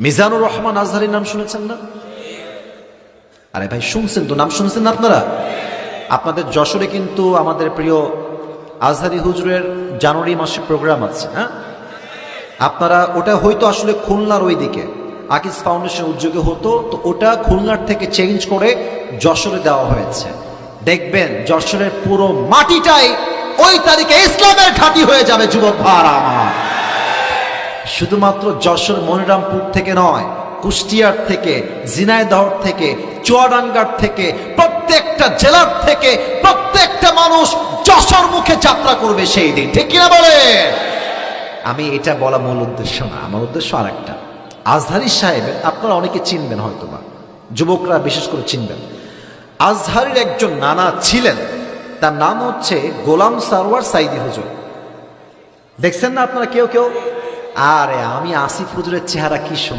মিজানুর রহমান আজহারীর নাম শুনেছেন না? আরে ভাই শুনছেন তো, নাম শুনছেন না আপনারা? আপনাদের যশোরে কিন্তু আমাদের প্রিয় আজহারী হুজুরের জানুয়ারি মাসে প্রোগ্রাম আছে। হ্যাঁ, আপনারা ওটা হয়তো আসলে খুলনার ওই দিকে আকিজ ফাউন্ডেশন উদ্যোগে হতো, তো ওটা খুলনার থেকে চেঞ্জ করে যশোরে দেওয়া হয়েছে। দেখবেন যশোরের পুরো মাটিটাই ওই তারিখে ইসলামের ঘাঁটি হয়ে যাবে। যুবক ভাইরা আমার, শুধুমাত্র যশোর মনিরামপুর থেকে নয়, কুষ্টিয়ার থেকে, ঝিনাইদহ থেকে, চুয়াডাঙ্গার থেকে, প্রত্যেকটা জেলার থেকে প্রত্যেকটা মানুষ যশোর মুখে যাত্রা করবে সেই দিন। ঠিক কিনা বলে? আমি এটা বলা মূল উদ্দেশ্য না, আমার উদ্দেশ্য আর একটা। আজহারী সাহেবের আপনারা অনেকে চিনবেন, হয়তোবা যুবকরা বিশেষ করে চিনবেন। আজহারীর একজন নানা ছিলেন, তার নাম হচ্ছে গোলাম সারওয়ার সাইদি হুজুর। দেখছেন না আপনারা কেউ কেউ? আরে আমি আসিফ হুজুরের চেহারা কি